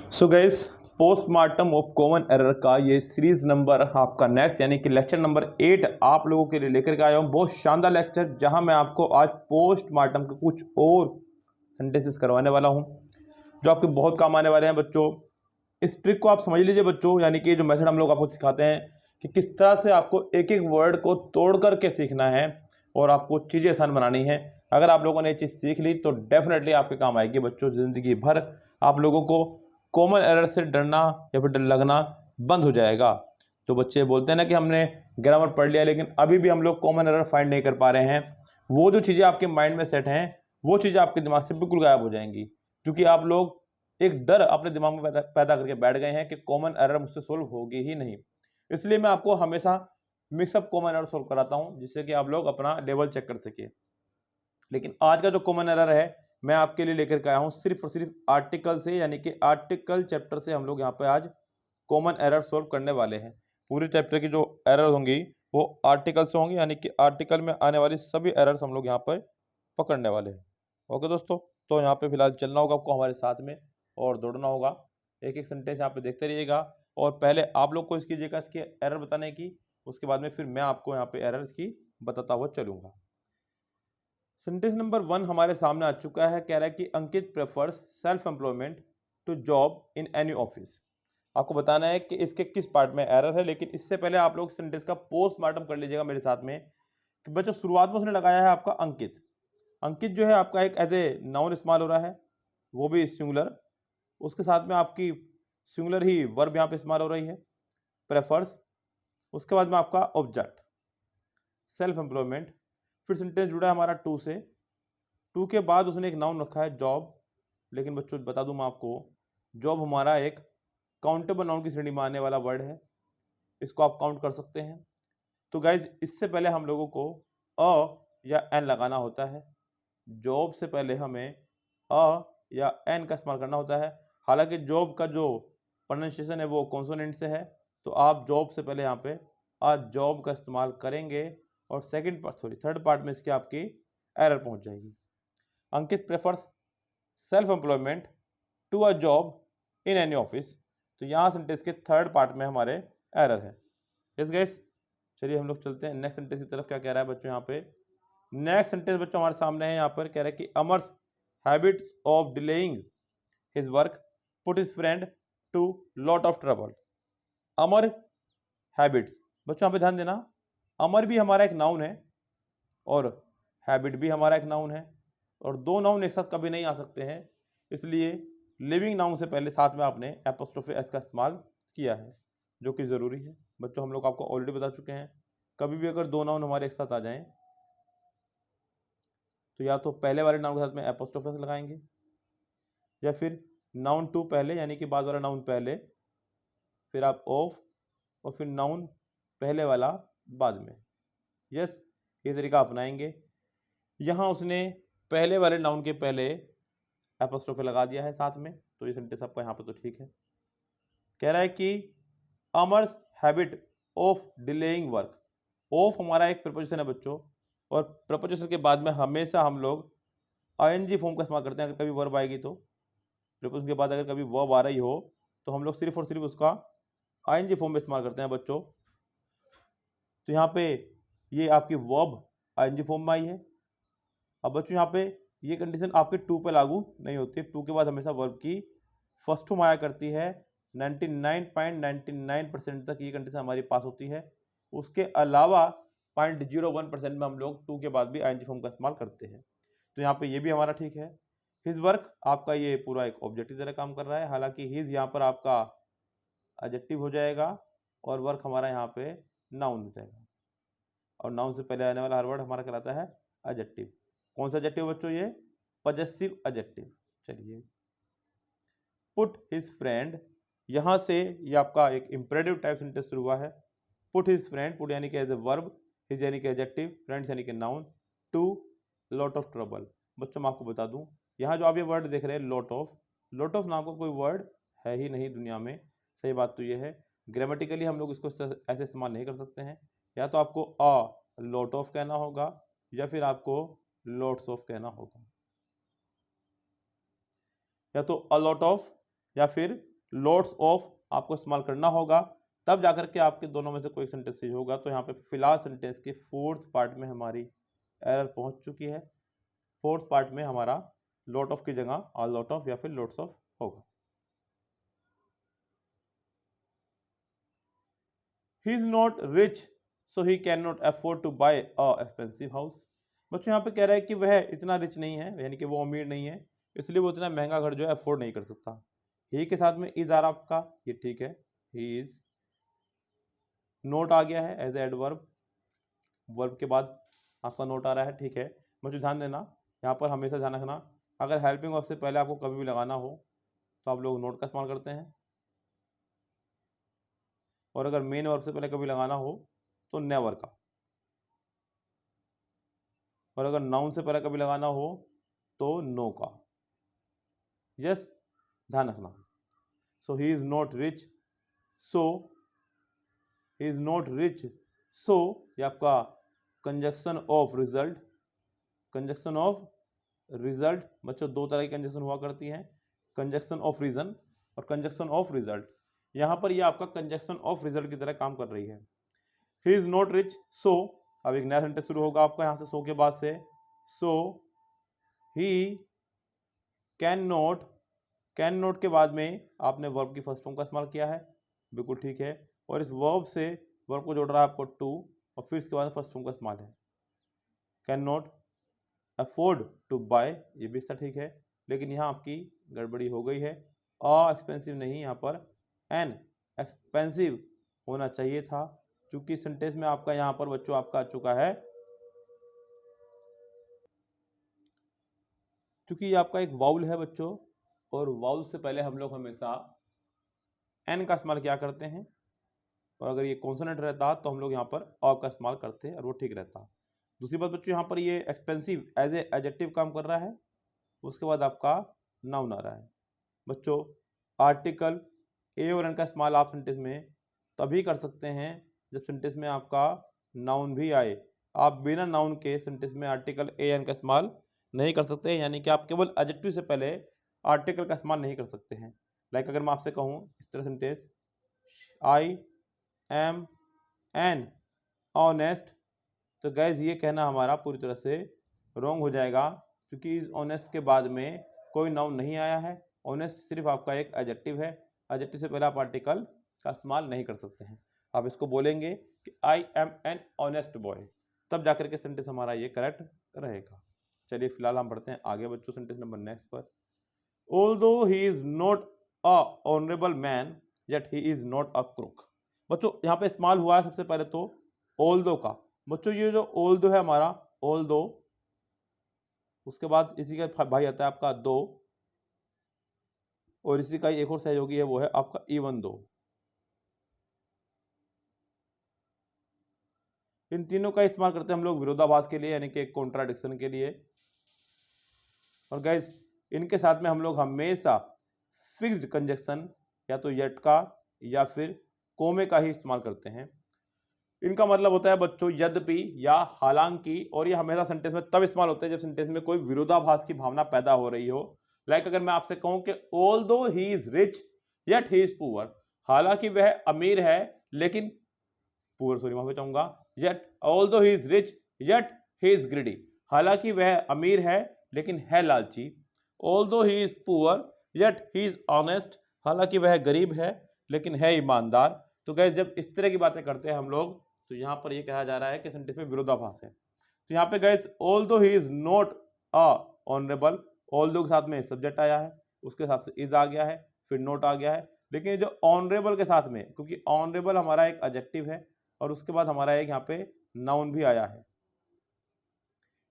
So guys, postmortem of common error का ये series number आपका नेक्स्ट यानी कि लेक्चर नंबर 8 आप लोगों के लिए लेकर के आया हूँ। बहुत शानदार लेक्चर, जहां मैं आपको आज पोस्टमार्टम के कुछ और सेंटेंसेस करवाने वाला हूं जो आपके बहुत काम आने वाले हैं बच्चों। इस ट्रिक को आप समझ लीजिए बच्चों, यानी कि जो मेथड हम लोग आपको सिखाते हैं कि किस तरह से आपको एक एक वर्ड को तोड़ करके सीखना है और आपको चीज़ें आसान बनानी है। अगर आप लोगों ने ये चीज़ सीख ली तो डेफिनेटली आपके काम आएगी बच्चों। ज़िंदगी भर आप लोगों को कॉमन एरर से डरना या फिर डर लगना बंद हो जाएगा। तो बच्चे बोलते हैं ना कि हमने ग्रामर पढ़ लिया लेकिन अभी भी हम लोग कॉमन एरर फाइंड नहीं कर पा रहे हैं। वो जो चीज़ें आपके माइंड में सेट हैं वो चीज़ें आपके दिमाग से बिल्कुल गायब हो जाएंगी, क्योंकि आप लोग एक डर अपने दिमाग में पैदा करके बैठ गए हैं कि कॉमन एरर मुझसे सोल्व होगी ही नहीं। इसलिए मैं आपको हमेशा मिक्सअप कॉमन एरर सोल्व कराता हूं, जिससे कि आप लोग अपना लेवल चेक कर सके। लेकिन आज का जो कॉमन एरर है मैं आपके लिए लेकर के आया हूं सिर्फ और सिर्फ आर्टिकल से, यानी कि आर्टिकल चैप्टर से हम लोग यहाँ पे आज कॉमन एरर सोल्व करने वाले हैं। पूरे चैप्टर की जो एरर होंगी वो आर्टिकल से होंगी, यानी कि आर्टिकल में आने वाली सभी एरर्स हम लोग यहाँ पर पकड़ने वाले हैं। ओके दोस्तों, तो यहाँ पे फिलहाल चलना होगा आपको हमारे साथ में और दौड़ना होगा। एक एक सेंटेंस यहाँ पे देखते रहिएगा और पहले आप लोग कोशिश कीजिएगा इसकी एरर बताने की, उसके बाद में फिर मैं आपको यहाँ पे एरर की बताता हुआ चलूंगा। सेंटेंस नंबर 1 हमारे सामने आ चुका है। कह रहा है कि Ankit prefers self employment to job in any office. आपको बताना है कि इसके किस पार्ट में एरर है, लेकिन इससे पहले आप लोग सेंटेंस का पोस्टमार्टम कर लीजिएगा मेरे साथ में कि बच्चों शुरुआत में उसने लगाया है आपका अंकित। अंकित जो है आपका एक एज ए नाउन इस्तेमाल हो रहा है, वो भी सिंगुलर। उसके साथ में आपकी सिंगुलर ही वर्ब यहाँ पे इस्तेमाल हो रही है, प्रेफर्स। उसके बाद में आपका ऑब्जेक्ट सेल्फ एम्प्लॉयमेंट। फिर सेंटेंस जुड़ा है हमारा टू से। टू के बाद उसने एक नाउन रखा है जॉब। लेकिन बच्चों बता दूं मैं आपको, जॉब हमारा एक काउंटेबल नाउन की श्रेणी में आने वाला वर्ड है, इसको आप काउंट कर सकते हैं। तो गाइज इससे पहले हम लोगों को अ या एन लगाना होता है। जॉब से पहले हमें अ या एन का इस्तेमाल करना होता है। हालांकि जॉब का जो प्रोनाउंसिएशन है वो कॉन्सोनेंट से है, तो आप जॉब से पहले यहाँ पे आ जॉब का इस्तेमाल करेंगे और थर्ड पार्ट में इसकी आपकी एरर पहुंच जाएगी। Ankit prefers self employment to a job in any office. तो यहाँ सेंटेंस के थर्ड पार्ट में हमारे एरर है। यस गाइस, चलिए हम लोग चलते हैं नेक्स्ट सेंटेंस की तरफ। क्या कह रहा है बच्चों यहाँ पे? नेक्स्ट सेंटेंस बच्चों हमारे सामने है। यहाँ पर कह रहा है कि Amar's habits of delaying his work put his friend to lot of trouble. Amar habits, बच्चों यहाँ पे ध्यान देना, अमर भी हमारा एक नाउन है और हैबिट भी हमारा एक नाउन है, और दो नाउन एक साथ कभी नहीं आ सकते हैं। इसलिए लिविंग नाउन से पहले साथ में आपने एपोस्ट्रोफी एस का इस्तेमाल किया है, जो कि ज़रूरी है। बच्चों हम लोग आपको ऑलरेडी बता चुके हैं, कभी भी अगर दो नाउन हमारे एक साथ आ जाएं तो या तो पहले वाले नाउन के साथ में एपोस्ट्रोफी एस लगाएंगे, या फिर नाउन टू पहले यानी कि बाद वाला नाउन पहले, फिर आप ऑफ, और फिर नाउन पहले वाला बाद में। यस, ये तरीका अपनाएंगे। यहाँ उसने पहले वाले नाउन के पहले एपोस्ट्रोफी लगा दिया है साथ में, तो ये सेंटेंस आपका यहाँ पे तो ठीक है। कह रहा है कि Amar's habit of delaying work. Of हमारा एक प्रपोजिशन है बच्चों, और प्रपोजिशन के बाद में हमेशा हम लोग आईएनजी फॉर्म का इस्तेमाल करते हैं। अगर कभी वर्ब आएगी तो प्रपोजिशन के बाद अगर कभी वर्ब आ रही हो तो हम लोग सिर्फ और सिर्फ उसका आईएनजी फॉर्म में इस्तेमाल करते हैं बच्चों। तो यहाँ पे ये आपकी वर्ब आईएनजी फॉर्म में आई है। अब बच्चों यहाँ पे ये कंडीशन आपके टू पे लागू नहीं होती है। टू के बाद हमेशा वर्ब की फर्स्ट फॉर्म आया करती है। 99.99% तक ये कंडीशन हमारी पास होती है। उसके अलावा 0.01% में हम लोग टू के बाद भी आईएनजी फॉर्म का इस्तेमाल करते हैं। तो यहाँ पे ये भी हमारा ठीक है। हिज वर्क आपका ये पूरा एक ऑब्जेक्टिव तरह काम कर रहा है। हालांकि हिज यहाँ पर आपका एडजेक्टिव हो जाएगा और वर्क हमारा यहाँ पे नाउन हो जाएगा, और नाउन से पहले आने वाला हर वर्ड हमारा कहलाता है एडजेक्टिव। कौन सा एडजेक्टिव बच्चों? ये पॉजेसिव एडजेक्टिव। चलिए, पुट हिज फ्रेंड, यहाँ से ये आपका एक इंपेरेटिव टाइप सेंटेंस शुरू हुआ है। पुट हिज फ्रेंड, पुट यानी कि एज ए वर्ब, हिज यानी कि एडजेक्टिव, फ्रेंड्स यानी कि noun, too lot of trouble. बच्चों मैं आपको बता दूं, यहाँ जो आप ये वर्ड देख रहे हैं लॉट ऑफ नाम का कोई वर्ड है ही नहीं दुनिया में। सही बात तो ये है, ग्रामेटिकली हम लोग इसको ऐसे इस्तेमाल नहीं कर सकते हैं। या तो आपको अ लॉट ऑफ कहना होगा या फिर आपको लॉट्स ऑफ कहना होगा, या तो अ लॉट ऑफ या फिर लोट्स ऑफ आपको इस्तेमाल करना होगा, तब जाकर के आपके दोनों में से कोई सेंटेंस सही होगा। तो यहाँ पे फिलहाल सेंटेंस के फोर्थ पार्ट में हमारी एरर पहुंच चुकी है। फोर्थ पार्ट में हमारा लॉट ऑफ की जगह ऑल लॉट ऑफ या फिर लोट्स ऑफ होगा। He is not rich so he can not afford to buy a expensive house. बच्चों यहाँ पे कह रहा है कि वह इतना रिच नहीं है, यानी कि वो अमीर नहीं है, इसलिए वो इतना महंगा घर जो है अफोर्ड नहीं कर सकता। ही के साथ में इज आ रहा आपका, ये ठीक है। ही इज नोट आ गया है एज एडवर्ब, वर्ब के बाद आपका नोट आ रहा है, ठीक है। मुझे ध्यान देना, यहाँ पर हमेशा ध्यान रखना, अगर हेल्पिंग वर्ब से पहले आपको कभी भी लगाना हो तो आप लोग नोट का इस्तेमाल करते हैं, और अगर मेन वर्ब से पहले कभी लगाना हो तो नेवर का, और अगर नाउन से पहले कभी लगाना हो तो नो का। यस, ध्यान रखना। So he is not rich, so he is not rich, so ये आपका conjunction of result, conjunction of result. बच्चों दो तरह की कंजक्शन हुआ करती हैं, कंजक्शन ऑफ रीजन और कंजक्शन ऑफ रिजल्ट। यहाँ पर ये आपका कंजक्शन ऑफ रिजल्ट की तरह काम कर रही है। ही इज नॉट रिच सो, अब एक नया सेंटेंस शुरू होगा आपका यहाँ से सो के बाद से। So he can not, can not के बाद में आपने वर्ब की फर्स्ट फॉर्म का इस्तेमाल किया है, बिल्कुल ठीक है। और इस वर्ब से वर्ब को जोड़ रहा है आपको टू, और फिर इसके बाद फर्स्ट फॉर्म का इस्तेमाल है। Can not afford to buy, ये भी ठीक है, लेकिन यहाँ आपकी गड़बड़ी हो गई है। अ एक्सपेंसिव नहीं, यहाँ पर एन एक्सपेंसिव होना चाहिए था, क्योंकि सेंटेंस में आपका यहाँ पर बच्चों आपका आ चुका है, क्योंकि ये आपका एक वाउल है बच्चों, और वाउल से पहले हम लोग हमेशा एन का इस्तेमाल क्या करते हैं, और अगर ये कॉन्सोनेंट रहता तो हम लोग यहाँ पर अ का इस्तेमाल करते और वो ठीक रहता। दूसरी बात बच्चों, यहाँ पर ये एक्सपेंसिव एज ए एडजेक्टिव काम कर रहा है, उसके बाद आपका नाउन आ रहा है। बच्चों आर्टिकल ए और एन का इस्तेमाल आप सेंटेंस में तभी कर सकते हैं जब सेंटेंस में आपका नाउन भी आए। आप बिना नाउन के सेंटेंस में आर्टिकल ए एन का इस्तेमाल नहीं कर सकते, यानी कि आप केवल एडजेक्टिव से पहले आर्टिकल का इस्तेमाल नहीं कर सकते हैं। लाइक अगर मैं आपसे कहूँ इस तरह sentence, I am an honest, तो गैस ये कहना हमारा पूरी तरह से रॉन्ग हो जाएगा, क्योंकि इस ऑनेस्ट के बाद में कोई नाउन नहीं आया है। ऑनेस्ट सिर्फ आपका एक एडजेक्टिव है, एडजेक्टिव से पहले आप आर्टिकल का इस्तेमाल नहीं कर सकते हैं। आप इसको बोलेंगे कि I am an honest boy, तब जाकर के सेंटेंस हमारा ये करेक्ट रहेगा। चलिए फिलहाल हम बढ़ते हैं आगे बच्चों सेंटेंस नंबर नेक्स्ट पर। Although he is not a honourable man yet he is not a crook. बच्चों यहाँ पे इस्तेमाल हुआ है सबसे पहले तो ऑल्दो का। बच्चों ये जो ऑल्दो है हमारा, ऑल्दो, उसके बाद इसी का भाई आता है आपका दो, और इसी का एक और सहयोगी है वो है आपका इवन दो। इन तीनों का इस्तेमाल करते हैं हम लोग विरोधाभास के लिए, यानी कि कॉन्ट्राडिक्शन के लिए। और गाइस इनके साथ में हम लोग हमेशा फिक्स्ड कंजक्शन या तो येट का या फिर कोमे का ही इस्तेमाल करते हैं। इनका मतलब होता है बच्चों यद्यपि या हालांकि, और ये हमेशा सेंटेंस में तब इस्तेमाल होते हैं जब सेंटेंस में कोई विरोधाभास की भावना पैदा हो रही हो। लाइक अगर मैं आपसे कहूं कि although he is rich yet he is poor, हालांकि वह अमीर है लेकिन पुअर, सॉरी माफी चाहूंगा, yet although he is rich yet he is greedy, हालांकि वह अमीर है लेकिन है लालची। Although he is poor yet he is honest, हालांकि वह गरीब है लेकिन है ईमानदार। तो गैस जब इस तरह की बातें करते हैं हम लोग, तो यहाँ पर ये कहा जा रहा है कि सेंटेंस में विरोधाभास है। तो यहाँ पे gas although he is not a honourable, although के साथ में सब्जेक्ट आया है, उसके हिसाब से इज आ गया है, फिर नोट आ गया है। लेकिन ये जो ऑनरेबल के साथ में, क्योंकि ऑनरेबल हमारा एक एडजेक्टिव है और उसके बाद हमारा एक यहाँ पे नाउन भी आया है,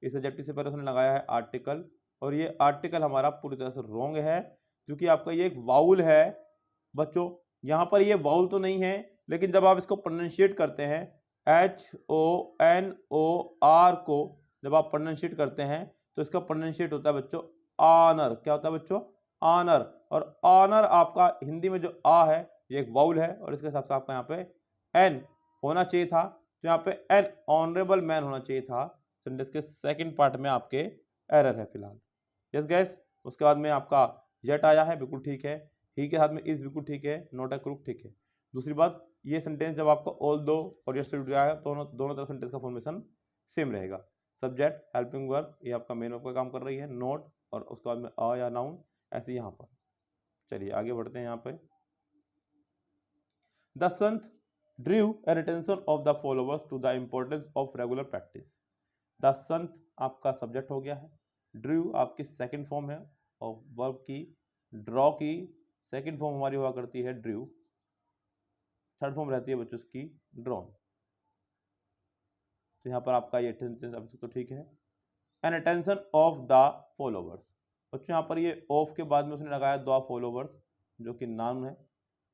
इस एडजेक्टिव से पहले उसने लगाया है आर्टिकल, और ये आर्टिकल हमारा पूरी तरह से रॉन्ग है, क्योंकि आपका ये एक वाउल है। बच्चों यहाँ पर ये वाउल तो नहीं है, लेकिन जब आप इसको प्रोनाउंशिएट करते हैं HONOR को जब आप प्रोनाउंशिएट करते हैं तो इसका प्रोनाउंशिएट होता है बच्चों ऑनर। क्या होता है बच्चों? ऑनर। और ऑनर आपका हिंदी में जो आ है ये एक वाउल है, और इसके हिसाब से आपका यहाँ पे एन होना चाहिए था, तो यहाँ पे एन ऑनरेबल मैन होना चाहिए था। सेंटेंस के सेकंड पार्ट में आपके एरर है फिलहाल। यस गैस, उसके बाद में आपका जेट आया है, बिल्कुल ठीक है। ही के साथ में इज बिल्कुल ठीक है, नॉट अ क्रुक ठीक है। दूसरी बात, ये सेंटेंस जब आपका ऑल दो और यस आएगा तो दोनों तरफ सेंटेंस का फॉर्मेशन सेम रहेगा। सब्जेक्ट, हेल्पिंग वर्ब, ये आपका मेन वर्ब का काम कर रही है, नोट और उसके बाद में अ या नाउन, ऐसे यहाँ पर। चलिए आगे बढ़ते हैं यहाँ पे। The sant drew an attention of the followers to the importance of regular practice. The sant आपका सब्जेक्ट हो गया है, ड्रीव आपकी सेकंड फॉर्म है और वर्ब की ड्रॉ की सेकंड फॉर्म हमारी हुआ करती है ड्रीव, थर्ड फॉर्म रहती है बच्चों की ड्रॉन। तो यहाँ पर आपका ये सेंटेंस तो ठीक है। An attention of the followers, बच्चों यहाँ पर ये ऑफ के बाद में उसने लगाया द फॉलोवर्स जो कि नाउन है।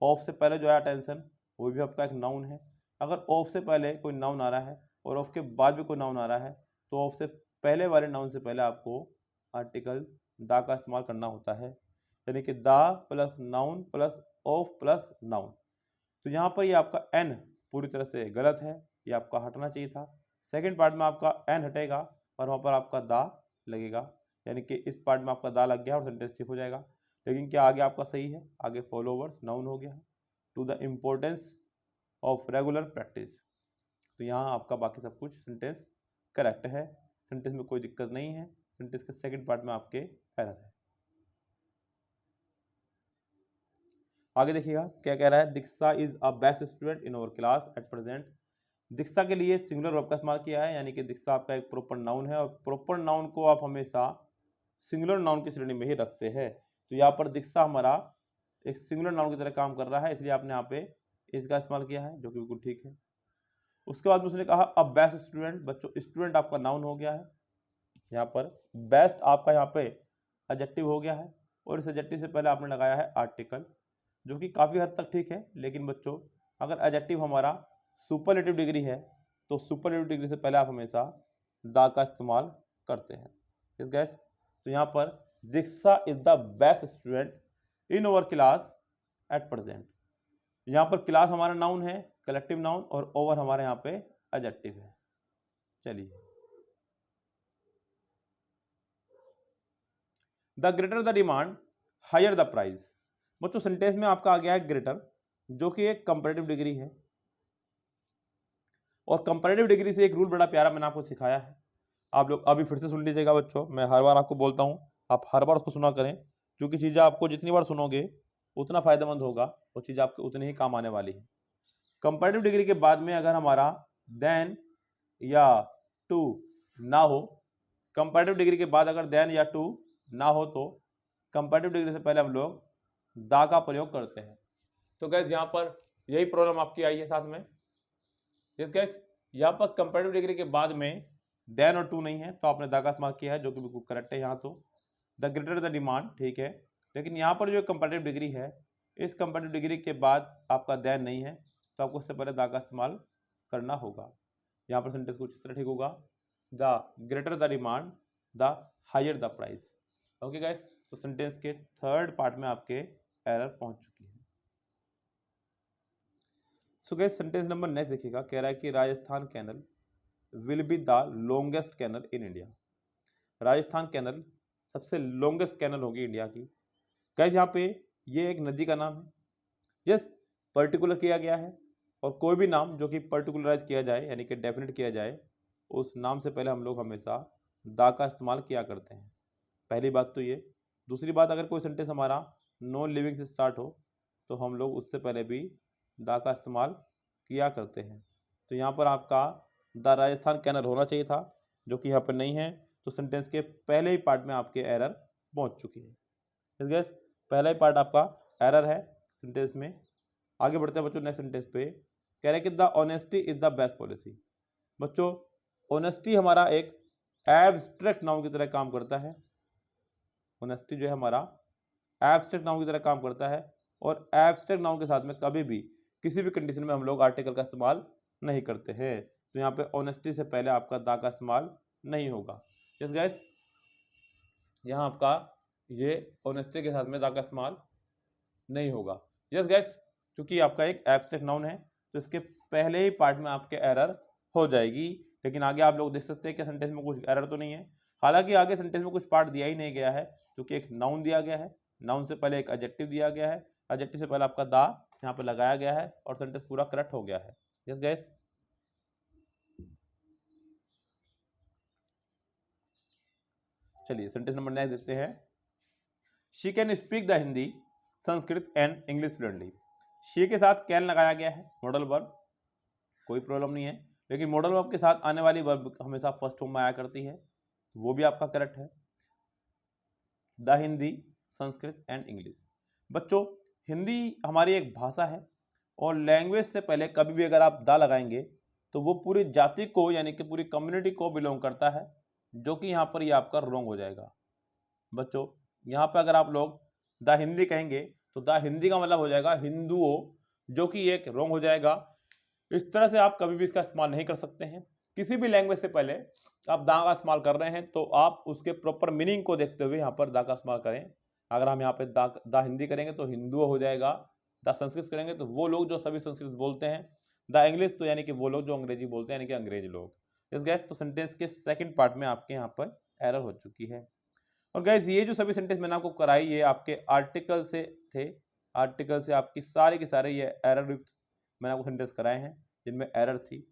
ऑफ से पहले जो है अटेंशन वो भी आपका एक नाउन है। अगर ऑफ से पहले कोई नाउन आ रहा है और ऑफ के बाद भी कोई नाउन आ रहा है तो ऑफ से पहले वाले नाउन से पहले आपको आर्टिकल द का इस्तेमाल करना होता है, यानी कि the plus noun plus of plus noun. तो यहाँ पर ये आपका एन पूरी तरह से गलत है, ये आपका हटना चाहिए था। सेकंड पार्ट में आपका एन हटेगा और वहाँ पर आपका दा लगेगा, यानी कि इस पार्ट में आपका दा लग गया और सेंटेंस ठीक हो जाएगा। लेकिन क्या आगे आपका सही है? आगे फॉलोवर्स नाउन हो गया है, to the importance of regular practice. तो यहाँ आपका बाकी सब कुछ सेंटेंस करेक्ट है, सेंटेंस में कोई दिक्कत नहीं है। सेंटेंस के सेकंड पार्ट में आपके एरर है। आगे देखिएगा क्या कह रहा है। Diksha is a best student in our class at present. Diksha के लिए सिंगुलर वर्ब का इस्तेमाल किया है, यानी कि दीक्षा आपका एक प्रॉपर नाउन है और प्रॉपर नाउन को आप हमेशा सिंगुलर नाउन की श्रेणी में ही रखते हैं। तो यहाँ पर दीक्षा हमारा एक सिंगुलर नाउन की तरह काम कर रहा है, इसलिए आपने यहाँ पे इसका इस्तेमाल किया है, जो कि बिल्कुल ठीक है। उसके बाद उसने कहा अब बेस्ट स्टूडेंट, बच्चों स्टूडेंट आपका नाउन हो गया है, यहाँ पर बेस्ट आपका यहाँ पे एडजेक्टिव हो गया है और इस एडजेक्टिव से पहले आपने लगाया है आर्टिकल, जो कि काफ़ी हद तक ठीक है। लेकिन बच्चों अगर एडजेक्टिव हमारा सुपरलेटिव डिग्री है तो सुपरलेटिव डिग्री से पहले आप हमेशा द का इस्तेमाल करते हैं। इस गैस तो यहाँ पर Diksha is the best student in over class at present. यहाँ पर क्लास हमारा नाउन है, कलेक्टिव नाउन, और ओवर हमारे यहाँ पे एडजेक्टिव है। चलिए, the greater the demand higher the price. बच्चों सेंटेंस में आपका आ गया है ग्रेटर, जो कि एक कंपैरेटिव डिग्री है, और कंपैरेटिव डिग्री से एक रूल बड़ा प्यारा मैंने आपको सिखाया है, आप लोग अभी फिर से सुन लीजिएगा बच्चों। मैं हर बार आपको बोलता हूँ, आप हर बार उसको सुना करें, क्योंकि चीज़ें आपको जितनी बार सुनोगे उतना फायदेमंद होगा, वो चीज़ आपके उतनी ही काम आने वाली है। कंपैरेटिव डिग्री के बाद में अगर हमारा देन या टू ना हो, कंपैरेटिव डिग्री के बाद अगर देन या टू ना हो तो कंपैरेटिव डिग्री से पहले हम लोग दा का प्रयोग करते हैं। तो गैस यहाँ पर यही प्रॉब्लम आपकी आई है साथ में। गैस यहाँ पर कंपैरेटिव डिग्री के बाद में देन और टू नहीं है तो आपने दा का इस्तेमाल किया है, जो कि बिल्कुल करेक्ट है। यहाँ तो द ग्रेटर द डिमांड ठीक है, लेकिन यहाँ पर जो कंपैरेटिव डिग्री है, इस कंपैरेटिव डिग्री के बाद आपका देन नहीं है तो आपको उससे पहले दा का इस्तेमाल करना होगा। यहाँ पर सेंटेंस कुछ इस तरह ठीक होगा, the greater the demand the higher the price. Okay guys, तो सेंटेंस के थर्ड पार्ट में आपके एरर पहुंच चुकी है। So guys sentence number next देखिएगा, कह रहा है कि Rajasthan canal will be the longest canal in India. Rajasthan canal सबसे लॉन्गेस्ट कैनल होगी इंडिया की। गाइस यहाँ पे ये एक नदी का नाम है, यस पर्टिकुलर किया गया है, और कोई भी नाम जो कि पर्टिकुलराइज किया जाए यानी कि डेफिनेट किया जाए, उस नाम से पहले हम लोग हमेशा दा का इस्तेमाल किया करते हैं। पहली बात तो ये। दूसरी बात, अगर कोई सेंटेंस हमारा नॉन लिविंग से स्टार्ट हो तो हम लोग उससे पहले भी दा का इस्तेमाल किया करते हैं। तो यहाँ पर आपका द राजस्थान कैनल होना चाहिए था, जो कि यहाँ पर नहीं है, तो सेंटेंस के पहले ही पार्ट में आपके एरर पहुँच चुकी है। गैस पहला ही पार्ट आपका एरर है सेंटेंस में। आगे बढ़ते हैं बच्चों नेक्स्ट सेंटेंस पे, कह रहे हैं कि the honesty is the best policy. बच्चों ऑनेस्टी हमारा एक एब्स्ट्रैक्ट नाउन की तरह काम करता है। ऑनेस्टी जो है हमारा एब्स्ट्रैक्ट नाउन की तरह काम करता है, और एब्स्ट्रैक्ट नाउन के साथ में कभी भी किसी भी कंडीशन में हम लोग आर्टिकल का इस्तेमाल नहीं करते हैं। तो यहाँ पे ऑनेस्टी से पहले आपका दा का इस्तेमाल नहीं होगा। यस गाइस, यहाँ आपका ये ऑनेस्टी के साथ में दा का इस्तेमाल नहीं होगा। यस गाइस, क्योंकि आपका एक एब्स्ट्रैक्ट नाउन है तो इसके पहले ही पार्ट में आपके एरर हो जाएगी। लेकिन आगे आप लोग देख सकते हैं कि सेंटेंस में कुछ एरर तो नहीं है। हालांकि आगे सेंटेंस में कुछ पार्ट दिया ही नहीं गया है, क्योंकि एक नाउन दिया गया है, नाउन से पहले एक एडजेक्टिव दिया गया है, एडजेक्टिव से पहले आपका दा यहाँ पे लगाया गया है और सेंटेंस पूरा करेक्ट हो गया है। यस गाइस, चलिए सेंटेंस नंबर नेक्स्ट देखते हैं। She can speak the Hindi, Sanskrit and English fluently. She के साथ कैन लगाया गया है, मॉडल वर्ब, कोई प्रॉब्लम नहीं है, लेकिन मॉडल वर्ब के साथ आने वाली वर्ब हमेशा फर्स्ट फॉर्म में आया करती है, वो भी आपका करेक्ट है। The Hindi, Sanskrit and English. बच्चों, हिंदी हमारी एक भाषा है और लैंग्वेज से पहले कभी भी अगर आप दा लगाएंगे तो वो पूरी जाति को यानी कि पूरी कम्युनिटी को बिलोंग करता है, जो कि यहाँ पर ये आपका रॉन्ग हो जाएगा। बच्चों, यहाँ पर अगर आप लोग द हिंदी कहेंगे तो द हिंदी का मतलब हो जाएगा हिंदुओं, जो कि एक रॉन्ग हो जाएगा। इस तरह से आप कभी भी इसका इस्तेमाल नहीं कर सकते हैं। किसी भी लैंग्वेज से पहले आप दा का इस्तेमाल कर रहे हैं तो आप उसके प्रॉपर मीनिंग को देखते हुए यहाँ पर दा का इस्तेमाल करें। अगर हम यहाँ पे दा हिंदी करेंगे तो हिंदुओं हो जाएगा, द संस्कृत करेंगे तो वो लोग जो सभी संस्कृत बोलते हैं, द इंग्लिश तो यानी कि वो लोग जो अंग्रेजी बोलते हैं यानी कि अंग्रेज लोग। इस गैस तो सेंटेंस के सेकंड पार्ट में आपके यहाँ पर एरर हो चुकी है। और गैस ये जो सभी सेंटेंस मैंने आपको कराई ये आपके आर्टिकल से थे, आर्टिकल से आपकी सारे के सारे ये एरर युक्त मैंने आपको सेंटेंस कराए हैं जिनमें एरर थी,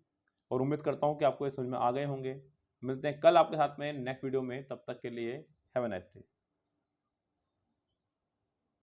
और उम्मीद करता हूँ कि आपको ये समझ में आ गए होंगे। मिलते हैं कल आपके साथ में नेक्स्ट वीडियो में, तब तक के लिए हैव अ नाइस डे।